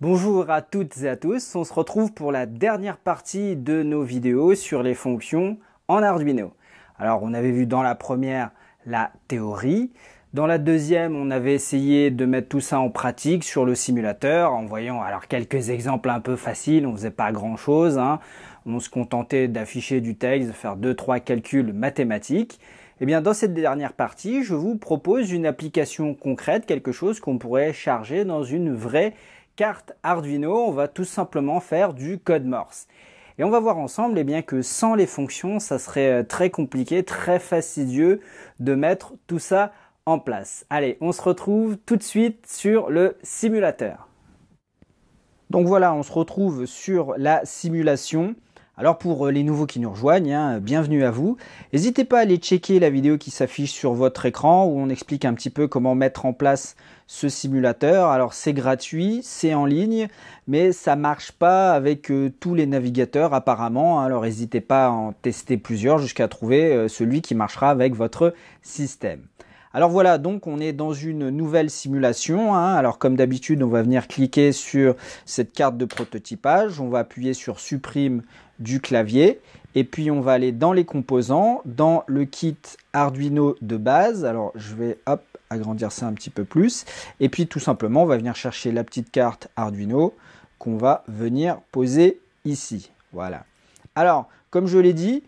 Bonjour à toutes et à tous, on se retrouve pour la dernière partie de nos vidéos sur les fonctions en Arduino. Alors on avait vu dans la première la théorie, dans la deuxième on avait essayé de mettre tout ça en pratique sur le simulateur en voyant alors quelques exemples un peu faciles, on faisait pas grand chose, on se contentait d'afficher du texte, de faire 2-3 calculs mathématiques. Eh bien, dans cette dernière partie, je vous propose une application concrète, quelque chose qu'on pourrait charger dans une vraie carte Arduino. On va tout simplement faire du code Morse. Et on va voir ensemble bien, que sans les fonctions, ça serait très compliqué, très fastidieux de mettre tout ça en place. Allez, on se retrouve tout de suite sur le simulateur. Donc voilà, on se retrouve sur la simulation. Alors pour les nouveaux qui nous rejoignent, bienvenue à vous. N'hésitez pas à aller checker la vidéo qui s'affiche sur votre écran où on explique un petit peu comment mettre en place ce simulateur. Alors c'est gratuit, c'est en ligne, mais ça marche pas avec tous les navigateurs apparemment. Alors n'hésitez pas à en tester plusieurs jusqu'à trouver celui qui marchera avec votre système. Alors voilà, donc on est dans une nouvelle simulation. Alors comme d'habitude, on va venir cliquer sur cette carte de prototypage. On va appuyer sur supprime du clavier. Et puis on va aller dans les composants, dans le kit Arduino de base. Alors je vais agrandir ça un petit peu plus. Et puis tout simplement, on va venir chercher la petite carte Arduino qu'on va venir poser ici. Voilà. Alors, comme je l'ai dit,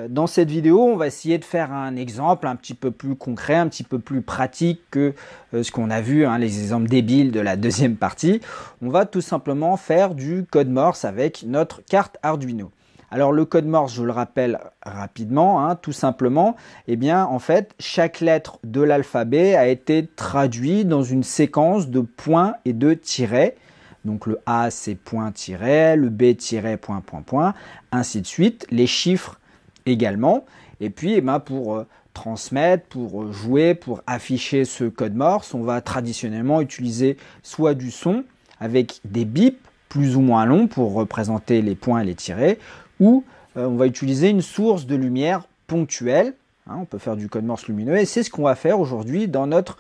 dans cette vidéo, on va essayer de faire un exemple un petit peu plus concret, un petit peu plus pratique que ce qu'on a vu, les exemples débiles de la deuxième partie. On va tout simplement faire du code Morse avec notre carte Arduino. Alors le code Morse, je le rappelle rapidement, tout simplement, en fait, chaque lettre de l'alphabet a été traduite dans une séquence de points et de tirets. Donc le A c'est point tiret, le B tiret point point point, ainsi de suite. Les chiffres également. Et puis pour transmettre, pour jouer, pour afficher ce code Morse, on va traditionnellement utiliser soit du son avec des bips plus ou moins longs pour représenter les points et les tirets, ou on va utiliser une source de lumière ponctuelle. On peut faire du code Morse lumineux et c'est ce qu'on va faire aujourd'hui dans notre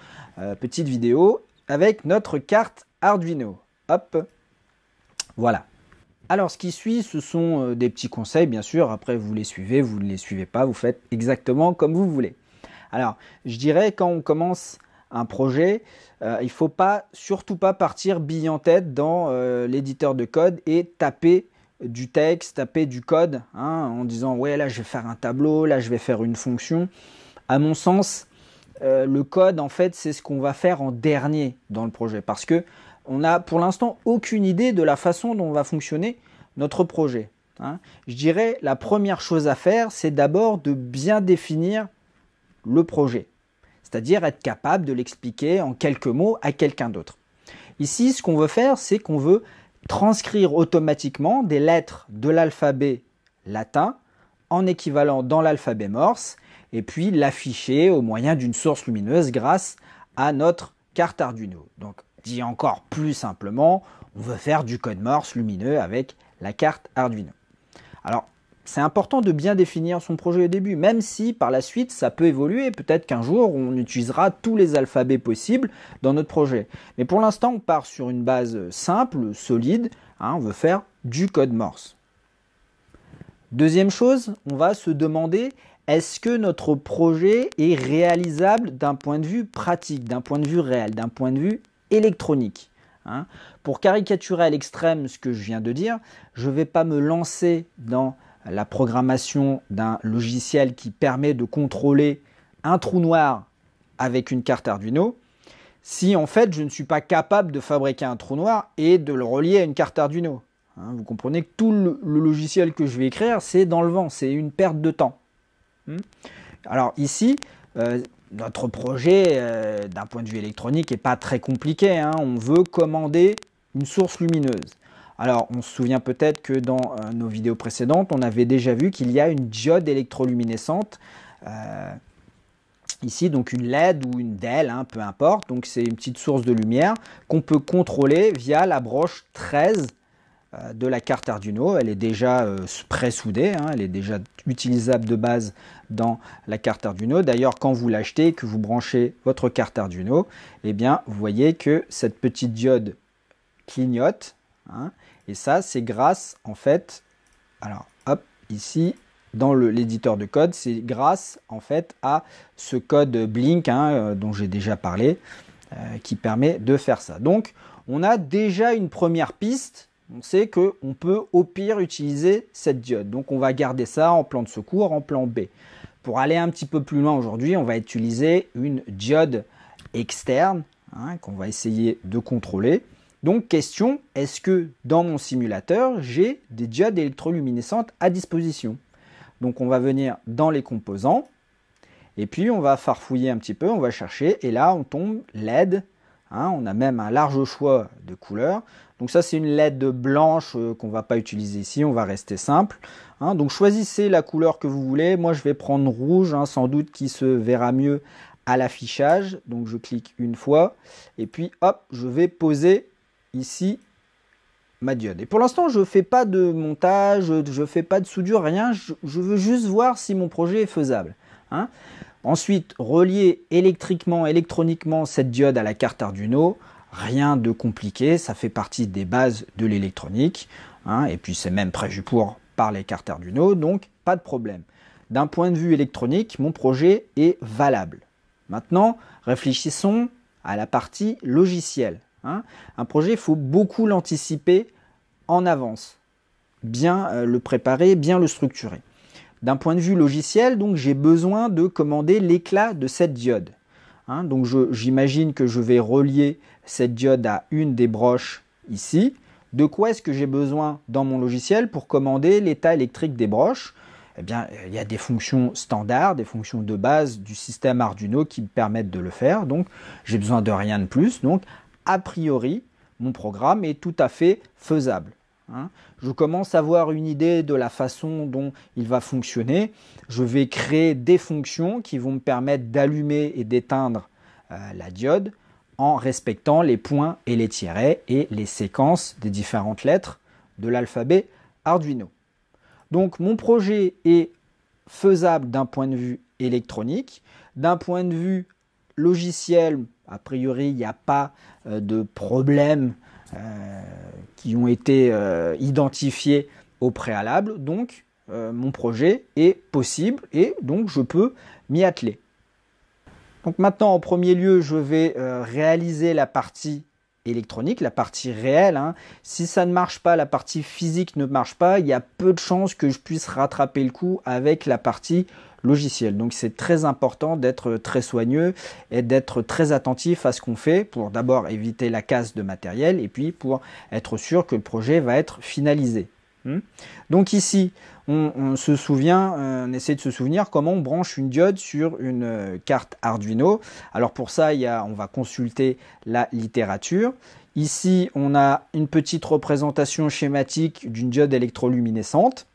petite vidéo avec notre carte Arduino. Hop, voilà. Alors ce qui suit, ce sont des petits conseils, bien sûr. Après, vous les suivez, vous ne les suivez pas, vous faites exactement comme vous voulez. Alors, je dirais quand on commence un projet, il ne faut surtout pas partir bille en tête dans l'éditeur de code et taper du texte, taper du code, en disant ouais là je vais faire un tableau, là je vais faire une fonction. À mon sens, le code en fait c'est ce qu'on va faire en dernier dans le projet parce que on n'a pour l'instant aucune idée de la façon dont va fonctionner notre projet. Je dirais la première chose à faire, c'est d'abord de bien définir le projet. C'est-à-dire être capable de l'expliquer en quelques mots à quelqu'un d'autre. Ici, ce qu'on veut faire, c'est qu'on veut transcrire automatiquement des lettres de l'alphabet latin en équivalent dans l'alphabet Morse et puis l'afficher au moyen d'une source lumineuse grâce à notre carte Arduino. Donc, dit encore plus simplement, on veut faire du code Morse lumineux avec la carte Arduino. Alors, c'est important de bien définir son projet au début, même si par la suite ça peut évoluer. Peut-être qu'un jour on utilisera tous les alphabets possibles dans notre projet. Mais pour l'instant, on part sur une base simple, solide. On veut faire du code Morse. Deuxième chose, on va se demander est-ce que notre projet est réalisable d'un point de vue pratique, d'un point de vue réel, d'un point de vue électronique. Pour caricaturer à l'extrême ce que je viens de dire, je ne vais pas me lancer dans la programmation d'un logiciel qui permet de contrôler un trou noir avec une carte Arduino si en fait je ne suis pas capable de fabriquer un trou noir et de le relier à une carte Arduino. Vous comprenez que tout le logiciel que je vais écrire, c'est dans le vent, c'est une perte de temps. Alors ici, notre projet, d'un point de vue électronique, n'est pas très compliqué. On veut commander une source lumineuse. Alors, on se souvient peut-être que dans nos vidéos précédentes, on avait déjà vu qu'il y a une diode électroluminescente. Ici, donc une LED ou une DEL, peu importe. Donc, c'est une petite source de lumière qu'on peut contrôler via la broche 13 de la carte Arduino. Elle est déjà pré-soudée, elle est déjà utilisable de base dans la carte Arduino. D'ailleurs, quand vous l'achetez et que vous branchez votre carte Arduino, vous voyez que cette petite diode clignotent. Hein, et ça, c'est grâce, en fait, alors hop, ici, dans l'éditeur de code, c'est grâce, en fait, à ce code Blink, hein, dont j'ai déjà parlé, qui permet de faire ça. Donc, on a déjà une première piste. On sait qu'on peut au pire utiliser cette diode. Donc on va garder ça en plan de secours, en plan B. Pour aller un petit peu plus loin aujourd'hui, on va utiliser une diode externe hein, qu'on va essayer de contrôler. Donc question, est-ce que dans mon simulateur, j'ai des diodes électroluminescentes à disposition? Donc on va venir dans les composants et puis on va farfouiller un petit peu, on va chercher et là on tombe LED. Hein, on a même un large choix de couleurs. Donc ça c'est une LED blanche qu'on ne va pas utiliser ici, on va rester simple. Hein, donc choisissez la couleur que vous voulez. Moi je vais prendre rouge, hein, sans doute qui se verra mieux à l'affichage. Donc je clique une fois et puis hop, je vais poser ici ma diode. Et pour l'instant je ne fais pas de montage, je ne fais pas de soudure, rien. Je veux juste voir si mon projet est faisable. Hein. Ensuite, relier électroniquement cette diode à la carte Arduino, rien de compliqué, ça fait partie des bases de l'électronique, hein, et puis c'est même prévu par les cartes Arduino, donc pas de problème. D'un point de vue électronique, mon projet est valable. Maintenant, réfléchissons à la partie logicielle. Hein. Un projet, il faut beaucoup l'anticiper en avance, bien le préparer, bien le structurer. D'un point de vue logiciel, donc j'ai besoin de commander l'éclat de cette diode. Hein, donc j'imagine que je vais relier cette diode à une des broches ici. De quoi est-ce que j'ai besoin dans mon logiciel pour commander l'état électrique des broches? Eh bien, il y a des fonctions standards, des fonctions de base du système Arduino qui me permettent de le faire. Donc, j'ai besoin de rien de plus. Donc, a priori, mon programme est tout à fait faisable. Hein. Je commence à avoir une idée de la façon dont il va fonctionner. Je vais créer des fonctions qui vont me permettre d'allumer et d'éteindre la diode en respectant les points et les tirets et les séquences des différentes lettres de l'alphabet Arduino. Donc mon projet est faisable d'un point de vue électronique. D'un point de vue logiciel, a priori, il n'y a pas de problème qui ont été identifiés au préalable. Donc, mon projet est possible et donc je peux m'y atteler. Donc maintenant, en premier lieu, je vais réaliser la partie électronique, la partie réelle. Hein. Si ça ne marche pas, la partie physique ne marche pas, il y a peu de chances que je puisse rattraper le coup avec la partie logicielle. Donc c'est très important d'être très soigneux et d'être très attentif à ce qu'on fait pour d'abord éviter la casse de matériel et puis pour être sûr que le projet va être finalisé. Donc ici, on se souvient, on essaie de se souvenir comment on branche une diode sur une carte Arduino. Alors pour ça, on va consulter la littérature. Ici, on a une petite représentation schématique d'une diode électroluminescente.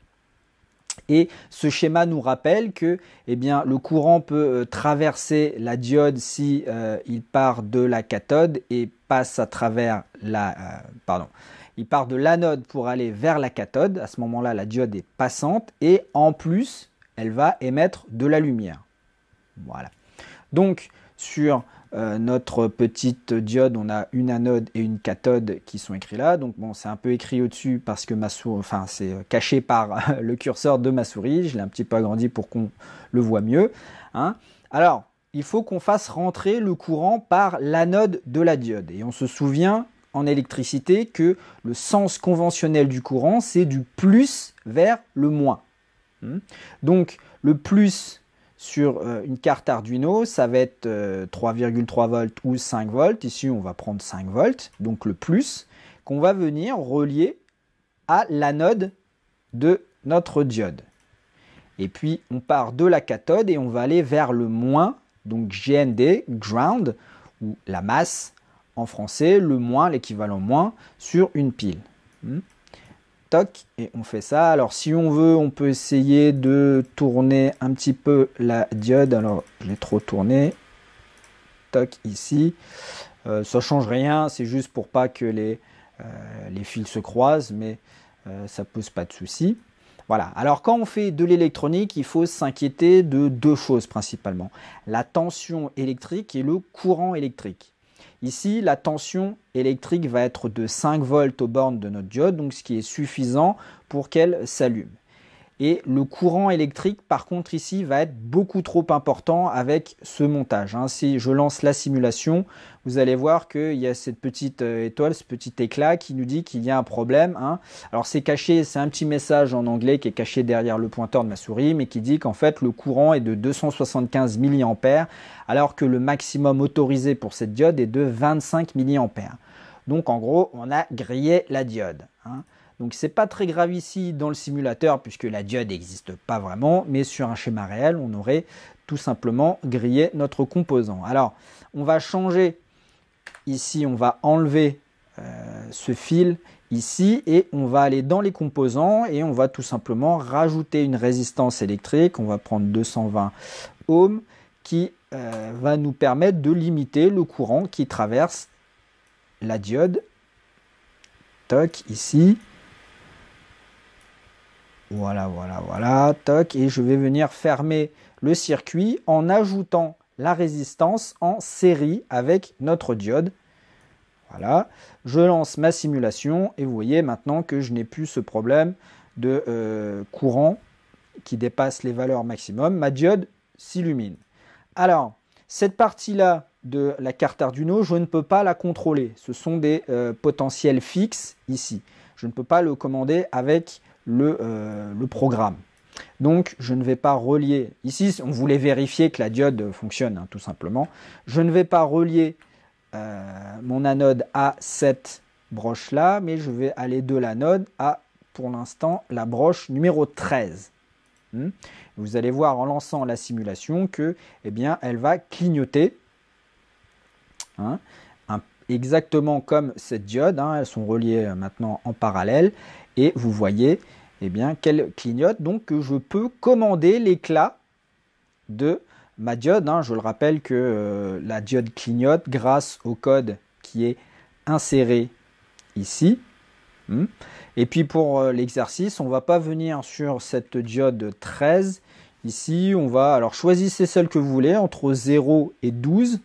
Et ce schéma nous rappelle que eh bien, le courant peut traverser la diode si il part de la cathode et passe à travers il part de l'anode pour aller vers la cathode. À ce moment-là, la diode est passante et en plus, elle va émettre de la lumière. Voilà. Donc, sur notre petite diode, on a une anode et une cathode qui sont écrits là. Donc, bon, c'est un peu écrit au-dessus parce que c'est caché par le curseur de ma souris. Je l'ai un petit peu agrandi pour qu'on le voit mieux. Hein. Alors, il faut qu'on fasse rentrer le courant par l'anode de la diode. Et on se souvient en électricité que le sens conventionnel du courant, c'est du plus vers le moins. Donc, le plus sur une carte Arduino, ça va être 3,3 volts ou 5 volts. Ici, on va prendre 5 volts, donc le plus, qu'on va venir relier à l'anode de notre diode. Et puis, on part de la cathode et on va aller vers le moins, donc GND, ground, ou la masse en français, le moins, l'équivalent moins, sur une pile. Toc, et on fait ça. Alors si on veut, on peut essayer de tourner un petit peu la diode. Alors je l'ai trop tourné. Toc, ici. Ça change rien, c'est juste pour pas que les fils se croisent, mais ça pose pas de souci. Voilà. Alors quand on fait de l'électronique, il faut s'inquiéter de deux choses principalement. La tension électrique et le courant électrique. Ici, la tension électrique va être de 5 volts aux bornes de notre diode, donc ce qui est suffisant pour qu'elle s'allume. Et le courant électrique, par contre, ici, va être beaucoup trop important avec ce montage. Si je lance la simulation, vous allez voir qu'il y a cette petite étoile, ce petit éclat qui nous dit qu'il y a un problème. Alors c'est caché, c'est un petit message en anglais qui est caché derrière le pointeur de ma souris, mais qui dit qu'en fait le courant est de 275 mA, alors que le maximum autorisé pour cette diode est de 25 mA. Donc en gros, on a grillé la diode. Donc c'est pas très grave ici dans le simulateur puisque la diode n'existe pas vraiment, mais sur un schéma réel, on aurait tout simplement grillé notre composant. Alors on va changer, ici on va enlever ce fil ici et on va aller dans les composants et on va tout simplement rajouter une résistance électrique. On va prendre 220 ohms qui va nous permettre de limiter le courant qui traverse la diode. Toc, ici. Voilà, toc, et je vais venir fermer le circuit en ajoutant la résistance en série avec notre diode. Voilà, je lance ma simulation et vous voyez maintenant que je n'ai plus ce problème de courant qui dépasse les valeurs maximum. Ma diode s'illumine. Alors, cette partie-là de la carte Arduino, je ne peux pas la contrôler. Ce sont des potentiels fixes ici. Je ne peux pas le commander avec le programme. Donc je ne vais pas relier, ici on voulait vérifier que la diode fonctionne tout simplement, je ne vais pas relier mon anode à cette broche là, mais je vais aller de l'anode à pour l'instant la broche numéro 13. Vous allez voir en lançant la simulation que elle va clignoter exactement comme cette diode, elles sont reliées maintenant en parallèle et vous voyez qu'elle clignote, donc que je peux commander l'éclat de ma diode. Je le rappelle que la diode clignote grâce au code qui est inséré ici. Et puis pour l'exercice, on ne va pas venir sur cette diode 13. Ici, on va, alors choisissez celle que vous voulez, entre 0 et 12.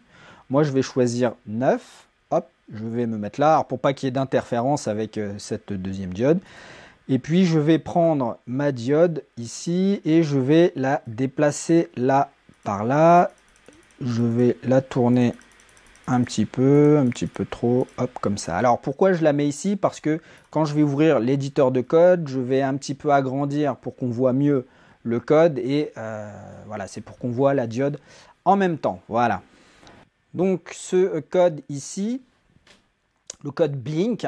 Moi, je vais choisir 9. Hop, je vais me mettre là, alors pour pas qu'il y ait d'interférence avec cette deuxième diode. Et puis je vais prendre ma diode ici et je vais la déplacer là par là. Je vais la tourner un petit peu trop, hop, comme ça. Alors pourquoi je la mets ici? Parce que quand je vais ouvrir l'éditeur de code, je vais un petit peu agrandir pour qu'on voit mieux le code et voilà, c'est pour qu'on voit la diode en même temps. Voilà. Donc ce code ici, le code Blink,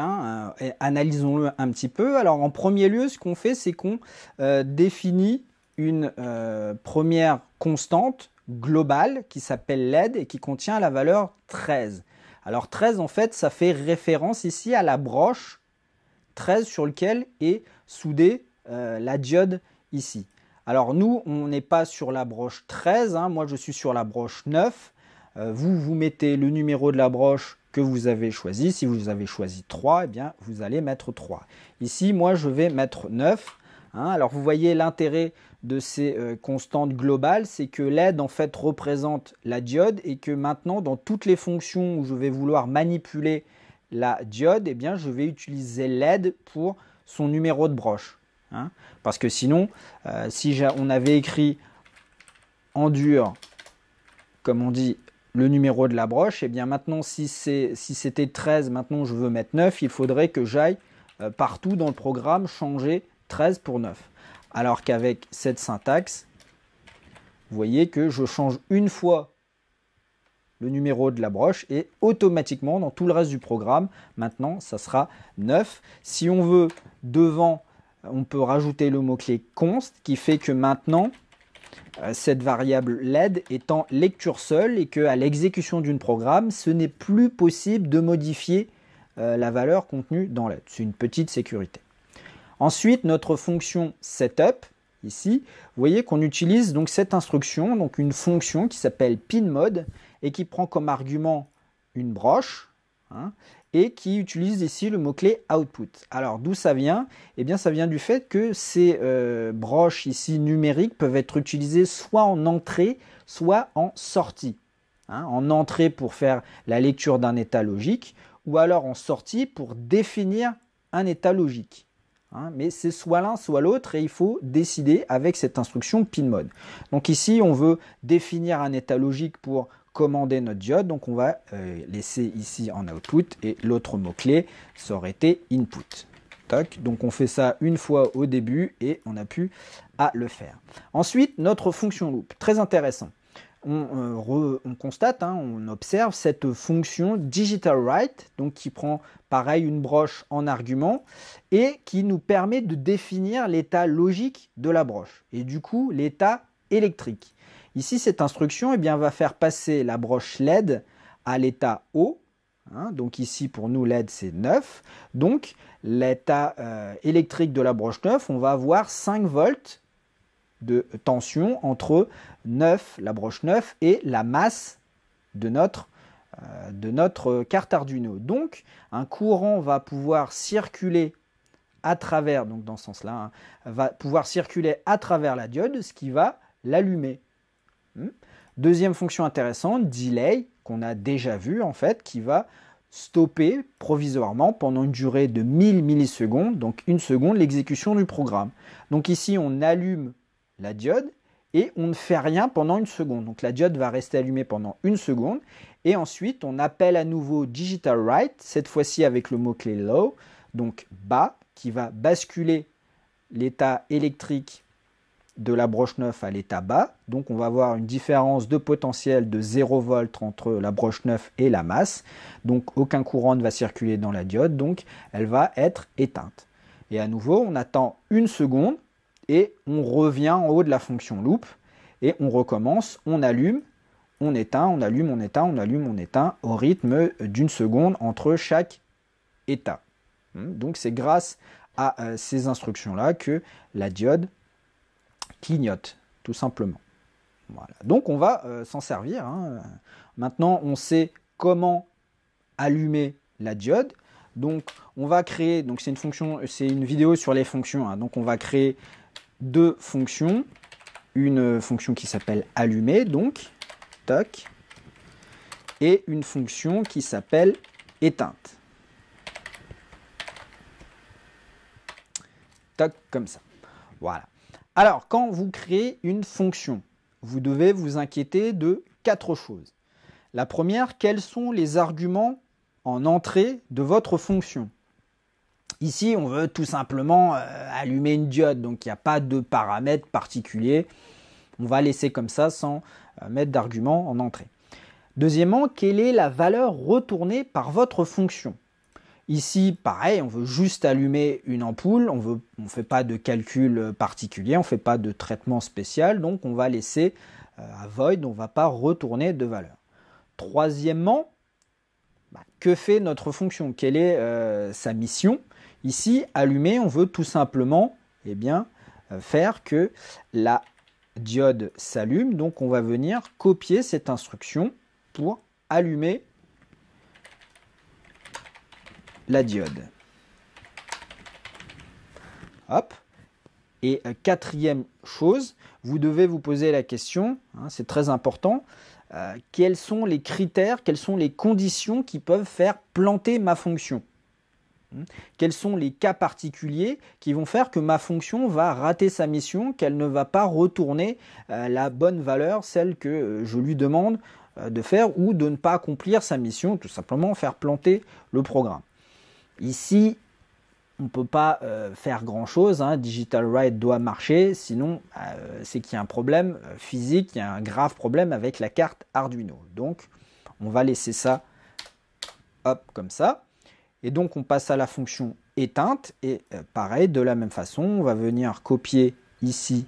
analysons-le un petit peu. Alors en premier lieu, ce qu'on fait, c'est qu'on définit une première constante globale qui s'appelle LED et qui contient la valeur 13. Alors 13, en fait, ça fait référence ici à la broche 13 sur laquelle est soudée la diode ici. Alors nous, on n'est pas sur la broche 13, moi je suis sur la broche 9. Vous mettez le numéro de la broche que vous avez choisi. Si vous avez choisi 3, vous allez mettre 3. Ici, moi, je vais mettre 9. Alors, vous voyez l'intérêt de ces constantes globales, c'est que LED, en fait, représente la diode et que maintenant, dans toutes les fonctions où je vais vouloir manipuler la diode, je vais utiliser LED pour son numéro de broche. Parce que sinon, si on avait écrit en dur, comme on dit, le numéro de la broche, maintenant si c'était 13, maintenant je veux mettre 9, il faudrait que j'aille partout dans le programme changer 13 pour 9. Alors qu'avec cette syntaxe, vous voyez que je change une fois le numéro de la broche et automatiquement dans tout le reste du programme, maintenant ça sera 9. Si on veut devant, on peut rajouter le mot-clé const qui fait que maintenant, cette variable LED est en lecture seule et qu'à l'exécution d'un programme, ce n'est plus possible de modifier la valeur contenue dans LED. C'est une petite sécurité. Ensuite, notre fonction setup, ici, vous voyez qu'on utilise donc cette instruction, donc une fonction qui s'appelle pinMode et qui prend comme argument une broche et qui utilise ici le mot-clé output. Alors d'où ça vient? Ça vient du fait que ces broches ici numériques peuvent être utilisées soit en entrée, soit en sortie. hein, en entrée pour faire la lecture d'un état logique, ou alors en sortie pour définir un état logique. Hein, mais c'est soit l'un, soit l'autre, et il faut décider avec cette instruction pin mode. Donc ici, on veut définir un état logique pour commander notre diode, donc on va laisser ici en output, et l'autre mot-clé, ça aurait été input. Toc. Donc on fait ça une fois au début, et on n'a plus à le faire. Ensuite, notre fonction loop, très intéressant. On constate, hein, on observe cette fonction digital write, donc qui prend pareil une broche en argument et qui nous permet de définir l'état logique de la broche et du coup l'état électrique. Ici, cette instruction eh bien, va faire passer la broche LED à l'état haut. Hein, donc ici pour nous LED c'est 9. Donc l'état électrique de la broche 9, on va avoir 5 volts de tension entre 9, la broche 9 et la masse de notre carte Arduino. Donc un courant va pouvoir circuler à travers, donc dans ce sens-là, hein, va pouvoir circuler à travers la diode, ce qui va l'allumer. Deuxième fonction intéressante, delay, qu'on a déjà vu en fait, qui va stopper provisoirement pendant une durée de 1000 millisecondes, donc une seconde, l'exécution du programme. Donc ici on allume la diode et on ne fait rien pendant une seconde. Donc la diode va rester allumée pendant une seconde et ensuite on appelle à nouveau digital write, cette fois-ci avec le mot-clé low, donc bas, qui va basculer l'état électrique de la broche 9 à l'état bas. Donc on va avoir une différence de potentiel de 0 volts entre la broche 9 et la masse. Donc aucun courant ne va circuler dans la diode, donc elle va être éteinte. Et à nouveau, on attend une seconde et on revient en haut de la fonction loop et on recommence, on allume, on éteint, on allume, on éteint, on allume, on éteint au rythme d'une seconde entre chaque état. Donc c'est grâce à ces instructions-là que la diode clignote, tout simplement. Voilà. Donc on va s'en servir. Hein. Maintenant, on sait comment allumer la diode. Donc on va créer, donc c'est une fonction, c'est une vidéo sur les fonctions. Hein. Donc on va créer deux fonctions, une fonction qui s'appelle allumer, donc toc, et une fonction qui s'appelle éteinte. Toc, comme ça. Voilà. Alors, quand vous créez une fonction, vous devez vous inquiéter de 4 choses. La première, quels sont les arguments en entrée de votre fonction? Ici, on veut tout simplement allumer une diode, donc il n'y a pas de paramètres particuliers. On va laisser comme ça sans mettre d'argument en entrée. Deuxièmement, quelle est la valeur retournée par votre fonction? Ici, pareil, on veut juste allumer une ampoule, on ne fait pas de calcul particulier, on ne fait pas de traitement spécial, donc on va laisser à void, on ne va pas retourner de valeur. Troisièmement, que fait notre fonction? Quelle est sa mission? Ici, allumer, on veut tout simplement faire que la diode s'allume. Donc, on va venir copier cette instruction pour allumer la diode. Hop. Et quatrième chose, vous devez vous poser la question, hein, c'est très important, quels sont les critères, quelles sont les conditions qui peuvent faire planter ma fonction? Quels sont les cas particuliers qui vont faire que ma fonction va rater sa mission, qu'elle ne va pas retourner la bonne valeur, celle que je lui demande de faire, ou de ne pas accomplir sa mission, tout simplement faire planter le programme. Ici, on ne peut pas faire grand-chose, hein. Digital write doit marcher, sinon c'est qu'il y a un problème physique, il y a un grave problème avec la carte Arduino. Donc, on va laisser ça, hop, comme ça. Et donc, on passe à la fonction éteinte. Et pareil, de la même façon, on va venir copier ici,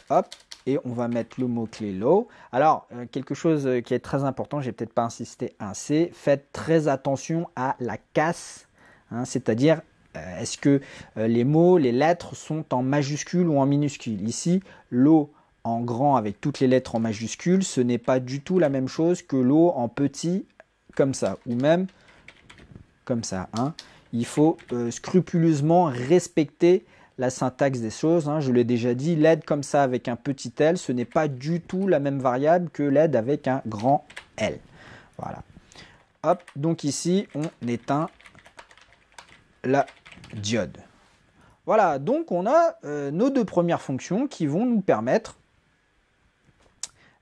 hop, et on va mettre le mot-clé low. Alors, quelque chose qui est très important, j'ai peut-être pas insisté assez, faites très attention à la casse, hein, c'est-à-dire, est-ce que les mots, les lettres sont en majuscule ou en minuscule? Ici, low en grand avec toutes les lettres en majuscule, ce n'est pas du tout la même chose que low en petit, comme ça, ou même comme ça. Hein. Il faut scrupuleusement respecter la syntaxe des choses. Hein. Je l'ai déjà dit, LED comme ça avec un petit L, ce n'est pas du tout la même variable que LED avec un grand L. Voilà. Hop, donc ici, on éteint la diode. Voilà, donc on a nos deux premières fonctions qui vont nous permettre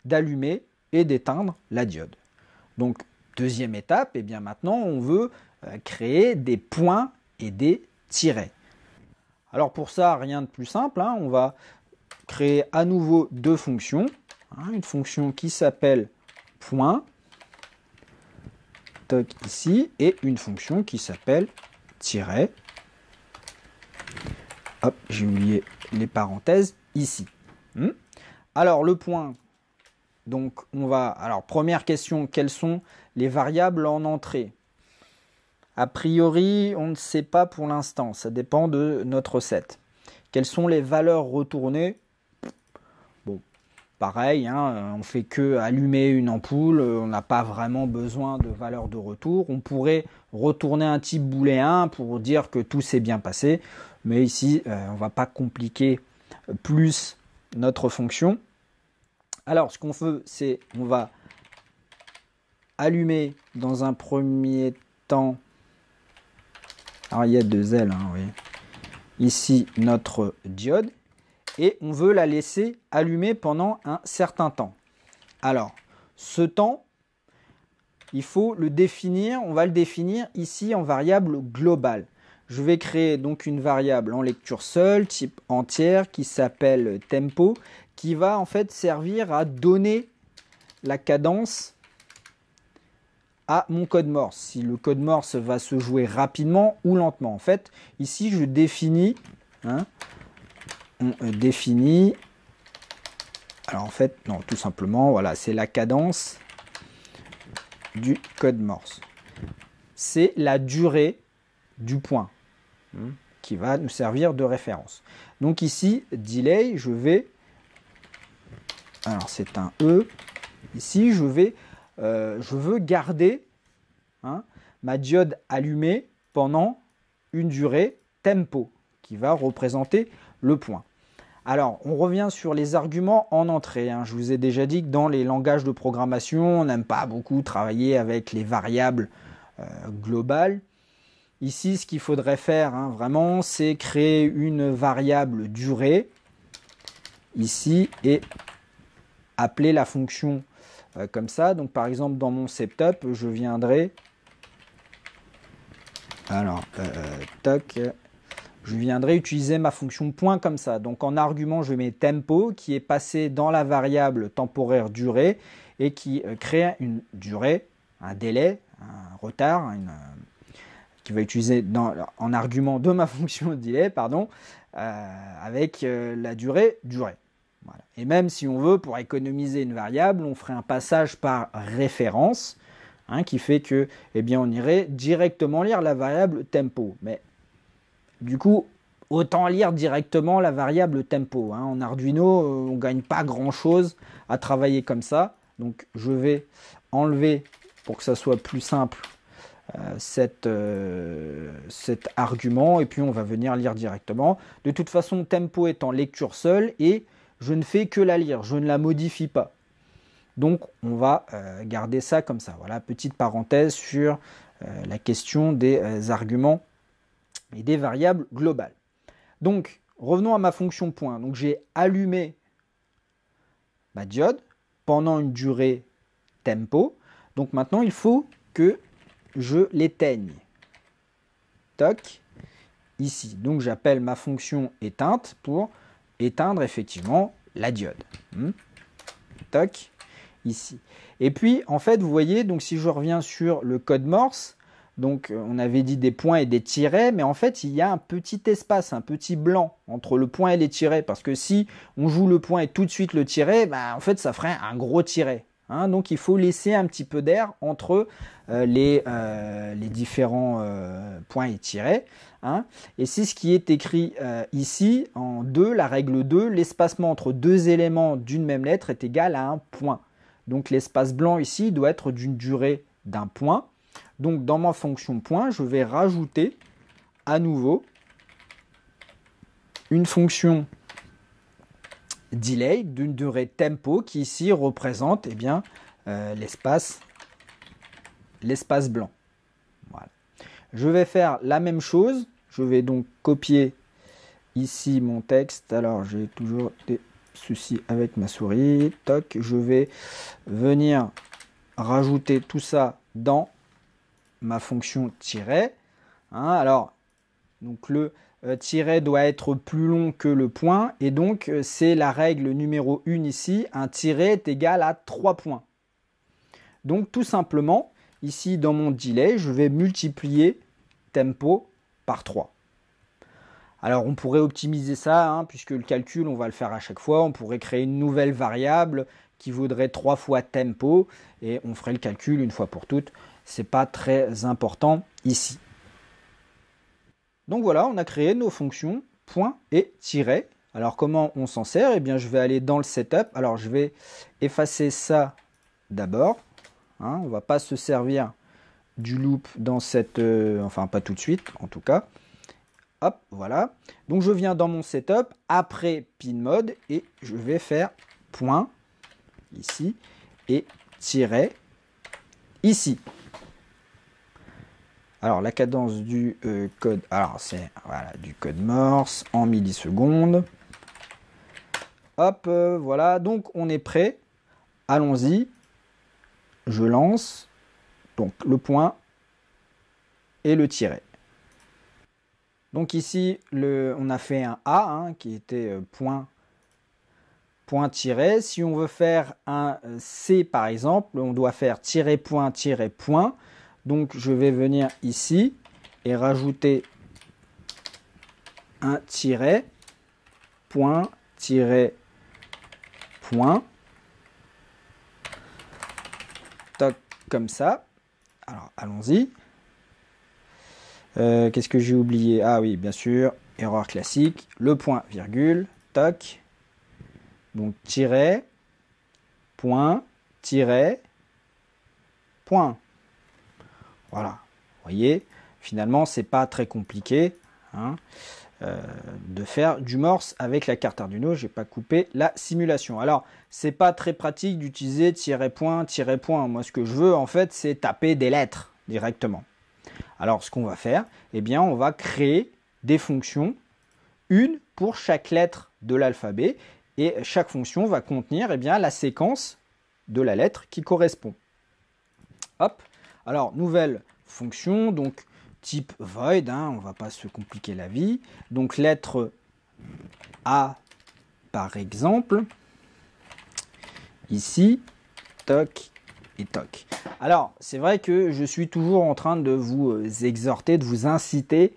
d'allumer et d'éteindre la diode. Donc, deuxième étape, et bien maintenant, on veut créer des points et des tirets. Alors pour ça, rien de plus simple, hein, on va créer à nouveau deux fonctions. Hein, une fonction qui s'appelle point, ici, et une fonction qui s'appelle tiret. Hop, j'ai oublié les parenthèses ici. Alors le point, donc on va, alors première question, quelles sont les variables en entrée? A priori, on ne sait pas pour l'instant, ça dépend de notre set. Quelles sont les valeurs retournées? Bon, pareil, hein, on fait que allumer une ampoule, on n'a pas vraiment besoin de valeur de retour. On pourrait retourner un type booléen pour dire que tout s'est bien passé, mais ici, on ne va pas compliquer plus notre fonction. Alors, ce qu'on fait, c'est on va allumer dans un premier temps. Alors, il y a deux L, hein, oui. Ici, notre diode. Et on veut la laisser allumer pendant un certain temps. Alors, ce temps, il faut le définir. On va le définir ici en variable globale. Je vais créer donc une variable en lecture seule, type entière, qui s'appelle tempo, qui va en fait servir à donner la cadence à mon code Morse. Si le code Morse va se jouer rapidement ou lentement. En fait, ici, je définis, hein, on définit, alors en fait, non, tout simplement, voilà, c'est la cadence du code Morse. C'est la durée du point qui va nous servir de référence. Donc ici, delay, je vais, alors c'est un E, ici, je veux garder, hein, ma diode allumée pendant une durée tempo qui va représenter le point. Alors, on revient sur les arguments en entrée. Hein. Je vous ai déjà dit que dans les langages de programmation, on n'aime pas beaucoup travailler avec les variables globales. Ici, ce qu'il faudrait faire, hein, vraiment, c'est créer une variable durée, ici, et appeler la fonction comme ça. Donc, par exemple, dans mon setup, je viendrai, alors, je viendrai utiliser ma fonction point comme ça. Donc, en argument, je mets tempo, qui est passé dans la variable temporaire durée, et qui crée une durée, un délai, un retard, qui va utiliser en argument de ma fonction delay, pardon, avec la durée. Voilà. Et même si on veut, pour économiser une variable, on ferait un passage par référence, hein, qui fait que, eh bien, on irait directement lire la variable tempo. Mais du coup, autant lire directement la variable tempo. Hein. En Arduino, on ne gagne pas grand-chose à travailler comme ça. Donc, je vais enlever, pour que ça soit plus simple, cet argument, et puis on va venir lire directement. De toute façon, tempo est en lecture seule et je ne fais que la lire, je ne la modifie pas. Donc on va garder ça comme ça. Voilà, petite parenthèse sur la question des arguments et des variables globales. Donc revenons à ma fonction point. Donc j'ai allumé ma diode pendant une durée tempo. Donc maintenant il faut que je l'éteigne. Toc, ici. Donc j'appelle ma fonction éteinte pour éteindre effectivement la diode. Toc, ici. Et puis en fait vous voyez, donc si je reviens sur le code Morse, donc on avait dit des points et des tirets, mais en fait il y a un petit espace, un petit blanc entre le point et les tirets, parce que si on joue le point et tout de suite le tiret, bah, en fait ça ferait un gros tiret. Hein, donc il faut laisser un petit peu d'air entre les différents points et tirets. Hein, et c'est ce qui est écrit ici en 2, la règle 2, l'espacement entre deux éléments d'une même lettre est égal à un point. Donc l'espace blanc ici doit être d'une durée d'un point. Donc dans ma fonction point, je vais rajouter à nouveau une fonction delay d'une durée tempo qui ici représente eh bien, l'espace blanc. Voilà. Je vais faire la même chose. Je vais donc copier ici mon texte. Alors j'ai toujours des soucis avec ma souris. Toc, je vais venir rajouter tout ça dans ma fonction tiret. Hein, alors, donc le tiret doit être plus long que le point, et donc c'est la règle numéro 1 ici, un tiret est égal à 3 points. Donc tout simplement, ici dans mon delay, je vais multiplier tempo par 3. Alors on pourrait optimiser ça, hein, puisque le calcul on va le faire à chaque fois, on pourrait créer une nouvelle variable qui vaudrait 3 fois tempo, et on ferait le calcul une fois pour toutes, c'est pas très important ici. Donc voilà, on a créé nos fonctions point et tiret. Alors comment on s'en sert? Eh bien je vais aller dans le setup. Alors je vais effacer ça d'abord. Hein, on ne va pas se servir du loop dans cette... enfin pas tout de suite en tout cas. Hop, voilà. Donc je viens dans mon setup, après pin mode, et je vais faire point ici et tiret ici. Alors la cadence du code, alors c'est voilà, du code Morse en millisecondes. Hop, voilà, donc on est prêt. Allons-y. Je lance donc le point et le tiret. Donc ici, on a fait un A hein, qui était point tiret. Si on veut faire un C par exemple, on doit faire tiret point. Donc je vais venir ici et rajouter un tiret, point. Toc, comme ça. Alors allons-y. Qu'est-ce que j'ai oublié? Ah oui, bien sûr, erreur classique. Le point, virgule, toc. Donc tiret, point. Voilà, vous voyez, finalement, c'est pas très compliqué hein, de faire du Morse avec la carte Arduino. Je n'ai pas coupé la simulation. Alors, c'est pas très pratique d'utiliser tiret-point. Moi, ce que je veux, en fait, c'est taper des lettres directement. Alors, ce qu'on va faire, eh bien, on va créer des fonctions, une pour chaque lettre de l'alphabet, et chaque fonction va contenir eh bien, la séquence de la lettre qui correspond. Hop. Alors, nouvelle fonction, donc type void, hein, on ne va pas se compliquer la vie. Donc, lettre A, par exemple, ici, toc et toc. Alors, c'est vrai que je suis toujours en train de vous exhorter, de vous inciter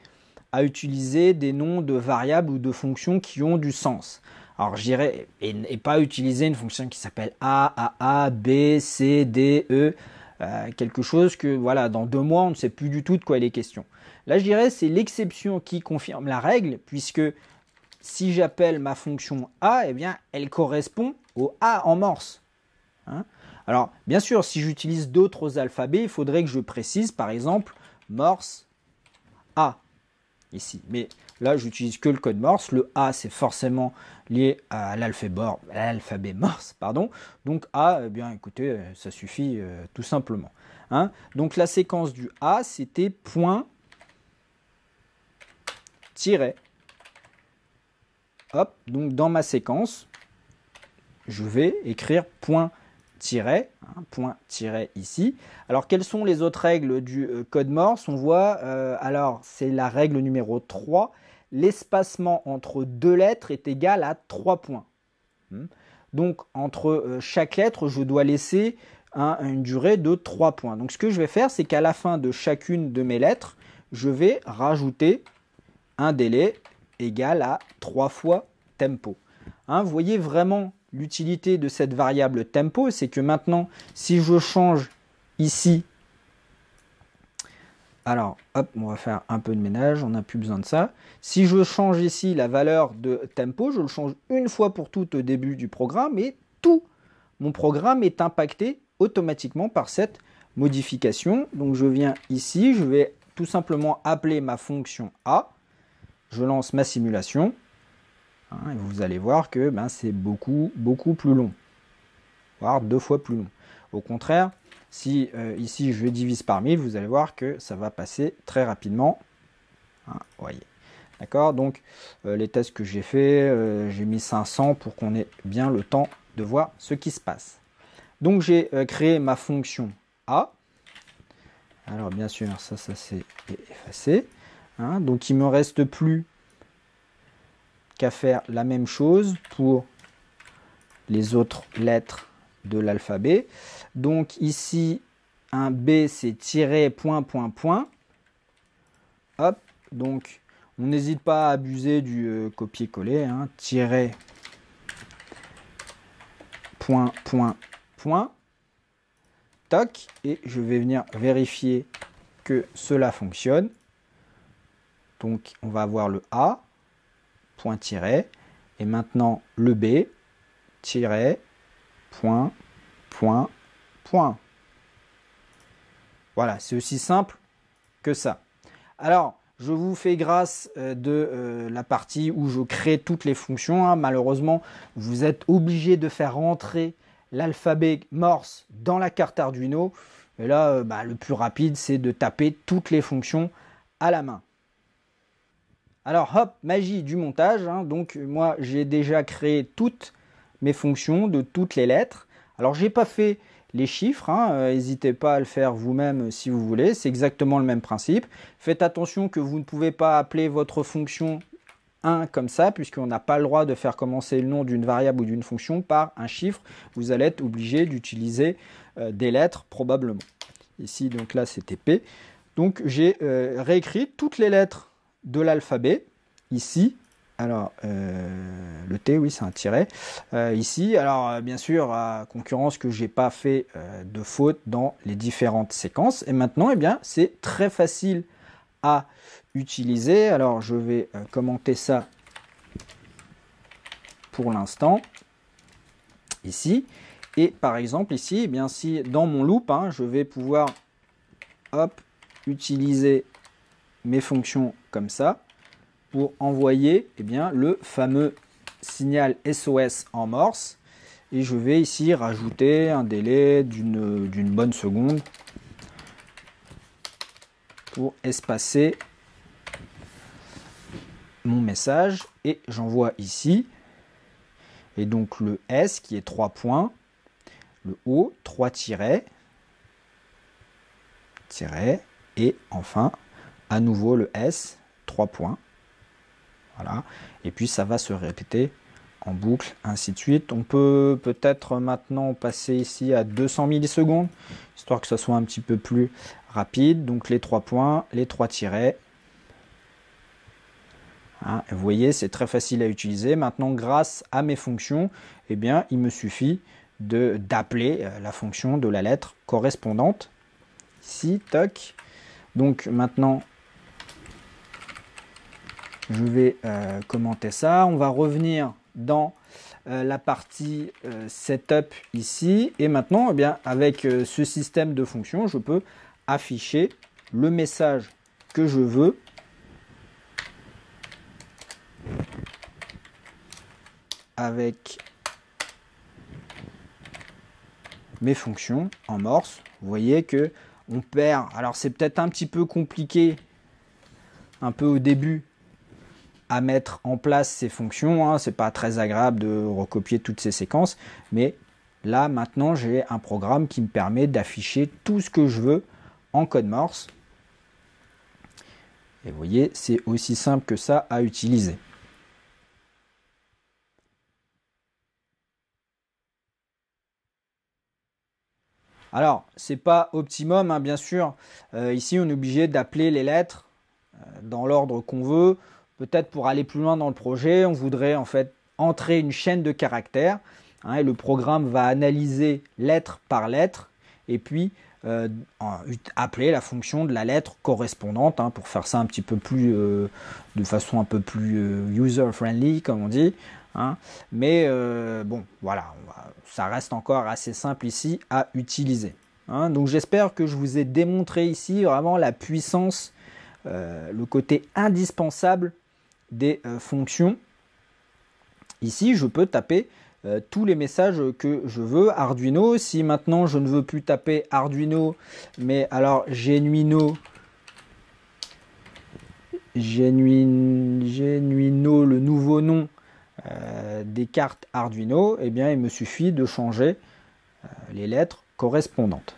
à utiliser des noms de variables ou de fonctions qui ont du sens. Alors, je dirais, et pas utiliser une fonction qui s'appelle A, B, C, D, E, quelque chose que, voilà, dans 2 mois, on ne sait plus du tout de quoi il est question. Là, je dirais, c'est l'exception qui confirme la règle, puisque si j'appelle ma fonction A, eh bien, elle correspond au A en Morse. Hein? Alors, bien sûr, si j'utilise d'autres alphabets, il faudrait que je précise, par exemple, Morse A, ici. Mais là, j'utilise que le code Morse. Le A, c'est forcément lié à l'alphabet Morse, pardon. Donc A, eh bien, écoutez, ça suffit tout simplement. Hein? Donc la séquence du A, c'était point, tiret. Hop, donc dans ma séquence, je vais écrire point, tiret, hein, point, tiret ici. Alors, quelles sont les autres règles du code Morse? On voit, alors, c'est la règle numéro 3. L'espacement entre 2 lettres est égal à 3 points. Donc, entre chaque lettre, je dois laisser une durée de 3 points. Donc, ce que je vais faire, c'est qu'à la fin de chacune de mes lettres, je vais rajouter un délai égal à 3 fois tempo. Hein, vous voyez vraiment l'utilité de cette variable tempo, c'est que maintenant, si je change ici, alors, hop, on va faire un peu de ménage, on n'a plus besoin de ça. Si je change ici la valeur de tempo, je le change une fois pour toutes au début du programme et tout mon programme est impacté automatiquement par cette modification. Donc, je viens ici, je vais tout simplement appeler ma fonction A, je lance ma simulation Et vous allez voir que c'est beaucoup plus long, voire 2 fois plus long. Au contraire, si ici je divise par 1000, vous allez voir que ça va passer très rapidement. Vous voyez. D'accord, donc les tests que j'ai fait, j'ai mis 500 pour qu'on ait bien le temps de voir ce qui se passe. Donc j'ai créé ma fonction A. Alors bien sûr, ça c'est effacé. Donc il ne me reste plus qu'à faire la même chose pour les autres lettres de l'alphabet. Donc ici, un B, c'est tiret, point, point, point. Hop, donc on n'hésite pas à abuser du copier-coller. Tiret, point, point, point. Toc, et je vais venir vérifier que cela fonctionne. Donc on va avoir le A, point, tiret, et maintenant le B, tiret, point, point, point. Voilà, c'est aussi simple que ça. Alors, je vous fais grâce de la partie où je crée toutes les fonctions. Malheureusement, vous êtes obligé de faire rentrer l'alphabet Morse dans la carte Arduino. Et là, le plus rapide, c'est de taper toutes les fonctions à la main. Alors, hop, magie du montage. Donc, moi, j'ai déjà créé toutes mes fonctions de toutes les lettres. Alors, j'ai pas fait les chiffres, n'hésitez pas à le faire vous-même si vous voulez, c'est exactement le même principe. Faites attention que vous ne pouvez pas appeler votre fonction 1 comme ça, puisqu'on n'a pas le droit de faire commencer le nom d'une variable ou d'une fonction par un chiffre. Vous allez être obligé d'utiliser des lettres probablement. Ici, donc là, c'était P. Donc, j'ai réécrit toutes les lettres de l'alphabet, ici. Alors, le T, oui, c'est un tiret. Ici, alors bien sûr, à concurrence que j'ai pas fait de faute dans les différentes séquences. Et maintenant, eh bien, c'est très facile à utiliser. Alors, je vais commenter ça pour l'instant, ici. Et par exemple, ici, eh bien, si dans mon loop, je vais pouvoir, hop, utiliser mes fonctions comme ça, pour envoyer le fameux signal SOS en morse. Et je vais ici rajouter un délai d'une bonne seconde pour espacer mon message. Et j'envoie ici. Et donc le S qui est 3 points, le O 3 tirets, et enfin à nouveau le S 3 points. Voilà. Et puis ça va se répéter en boucle, ainsi de suite. On peut peut-être maintenant passer ici à 200 millisecondes, histoire que ça soit un petit peu plus rapide. Donc les 3 points, les 3 tirets. Vous voyez, c'est très facile à utiliser. Maintenant, grâce à mes fonctions, eh bien, il me suffit d'appeler la fonction de la lettre correspondante. Ici, toc. Donc maintenant, je vais commenter ça. On va revenir dans la partie setup ici. Et maintenant, eh bien, avec ce système de fonctions, je peux afficher le message que je veux avec mes fonctions en morse. Vous voyez que on perd. Alors c'est peut-être un petit peu compliqué un peu au début à mettre en place ces fonctions, c'est pas très agréable de recopier toutes ces séquences, mais là maintenant j'ai un programme qui me permet d'afficher tout ce que je veux en code morse. Et vous voyez, c'est aussi simple que ça à utiliser. Alors, c'est pas optimum, bien sûr. Ici, on est obligé d'appeler les lettres dans l'ordre qu'on veut. Peut-être pour aller plus loin dans le projet, on voudrait en fait entrer une chaîne de caractères. Et le programme va analyser lettre par lettre et puis appeler la fonction de la lettre correspondante pour faire ça un petit peu plus, de façon un peu plus user-friendly, comme on dit. Mais bon, voilà, ça reste encore assez simple ici à utiliser. Donc j'espère que je vous ai démontré ici vraiment la puissance, le côté indispensable des fonctions Ici, je peux taper tous les messages que je veux. Arduino, si maintenant je ne veux plus taper Arduino, mais alors Genuino, le nouveau nom des cartes Arduino, eh bien il me suffit de changer les lettres correspondantes.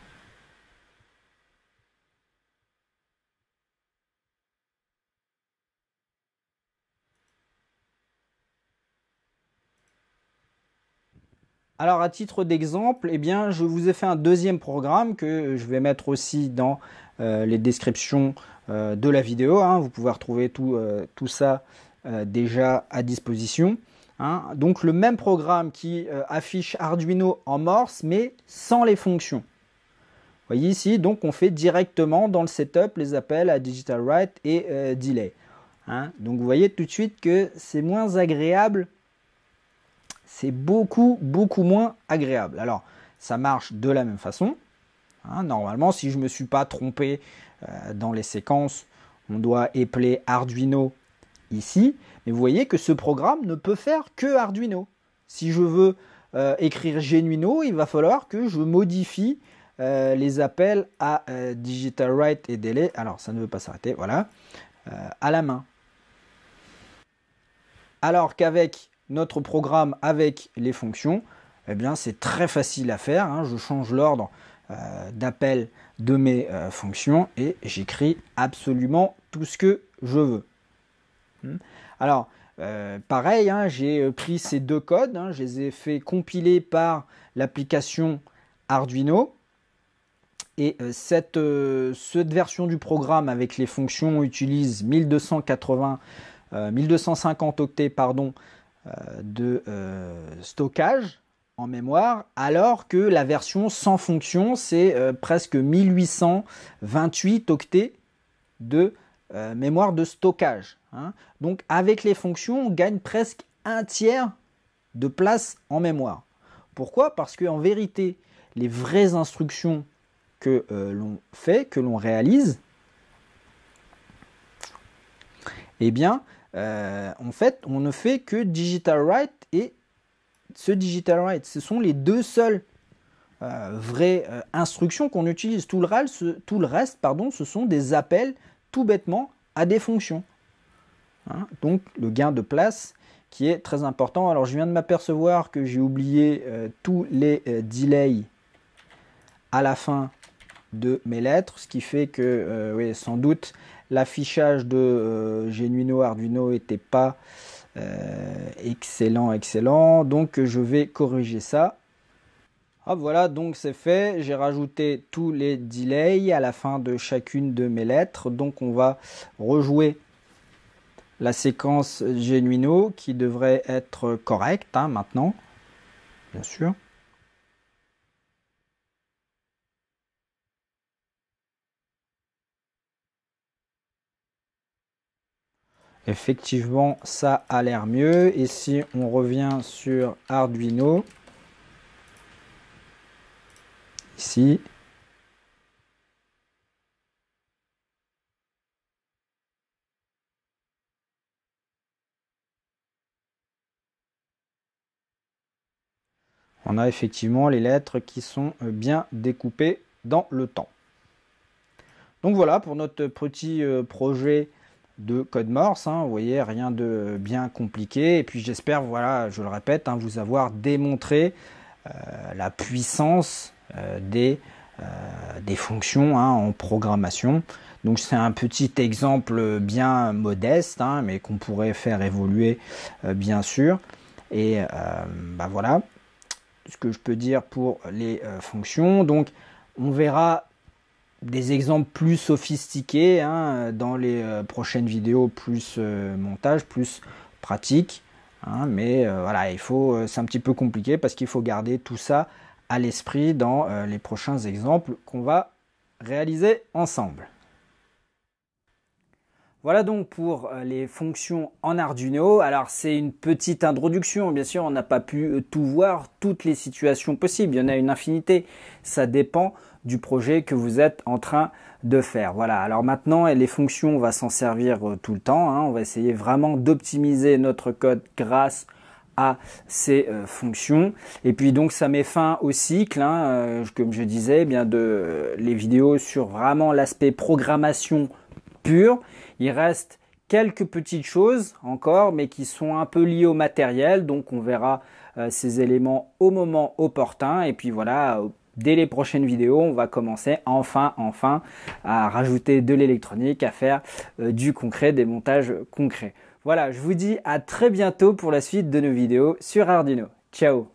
Alors à titre d'exemple, eh bien, je vous ai fait un deuxième programme que je vais mettre aussi dans les descriptions de la vidéo. Hein. Vous pouvez retrouver tout ça déjà à disposition. Hein. Donc le même programme qui affiche Arduino en Morse mais sans les fonctions. Vous voyez ici, donc on fait directement dans le setup les appels à digital write et delay. Hein. Donc vous voyez tout de suite que c'est moins agréable. C'est beaucoup moins agréable. Alors, ça marche de la même façon. Hein, normalement, si je ne me suis pas trompé dans les séquences, on doit épeler Arduino ici. Mais vous voyez que ce programme ne peut faire que Arduino. Si je veux écrire Genuino, il va falloir que je modifie les appels à digital write et delay. Alors, ça ne veut pas s'arrêter, voilà, à la main. Alors qu'avec notre programme avec les fonctions, eh bien c'est très facile à faire. Hein. Je change l'ordre d'appel de mes fonctions et j'écris absolument tout ce que je veux. Alors, pareil, hein, j'ai pris ces deux codes, hein, je les ai fait compiler par l'application Arduino. Et cette version du programme avec les fonctions utilise 1250 octets de stockage en mémoire, alors que la version sans fonction, c'est presque 1828 octets de mémoire de stockage. Hein. Donc avec les fonctions, on gagne presque un tiers de place en mémoire. Pourquoi? Parce qu'en vérité, les vraies instructions que l'on fait, que l'on réalise, eh bien, en fait, on ne fait que digital write et ce digital write. Ce sont les deux seules vraies instructions qu'on utilise. Tout le reste, ce sont des appels tout bêtement à des fonctions. Hein, donc, le gain de place qui est très important. Alors, je viens de m'apercevoir que j'ai oublié tous les delays à la fin de mes lettres, ce qui fait que, oui, sans doute, l'affichage de Genuino Arduino n'était pas excellent, donc je vais corriger ça. Ah, voilà, donc c'est fait, j'ai rajouté tous les delays à la fin de chacune de mes lettres, donc on va rejouer la séquence Genuino qui devrait être correcte hein, maintenant, bien sûr. Effectivement, ça a l'air mieux. Et si on revient sur Arduino, ici, on a effectivement les lettres qui sont bien découpées dans le temps. Donc voilà pour notre petit projet de code Morse, hein, vous voyez, rien de bien compliqué. Et puis j'espère, voilà, je le répète, hein, vous avoir démontré la puissance des fonctions hein, en programmation. Donc c'est un petit exemple bien modeste, hein, mais qu'on pourrait faire évoluer bien sûr. Et bah voilà ce que je peux dire pour les fonctions. Donc on verra des exemples plus sophistiqués hein, dans les prochaines vidéos, plus montage, plus pratique. Hein, mais voilà, c'est un petit peu compliqué parce qu'il faut garder tout ça à l'esprit dans les prochains exemples qu'on va réaliser ensemble. Voilà donc pour les fonctions en Arduino. Alors c'est une petite introduction, bien sûr, on n'a pas pu tout voir, toutes les situations possibles, il y en a une infinité, ça dépend du projet que vous êtes en train de faire. Voilà, alors maintenant les fonctions, on va s'en servir tout le temps, hein. On va essayer vraiment d'optimiser notre code grâce à ces fonctions. Et puis donc ça met fin au cycle, hein, comme je disais, les vidéos sur vraiment l'aspect programmation pure. Il reste quelques petites choses encore, mais qui sont un peu liées au matériel. Donc on verra ces éléments au moment opportun. Et puis voilà, dès les prochaines vidéos, on va commencer enfin à rajouter de l'électronique, à faire du concret, des montages concrets. Voilà, je vous dis à très bientôt pour la suite de nos vidéos sur Arduino. Ciao!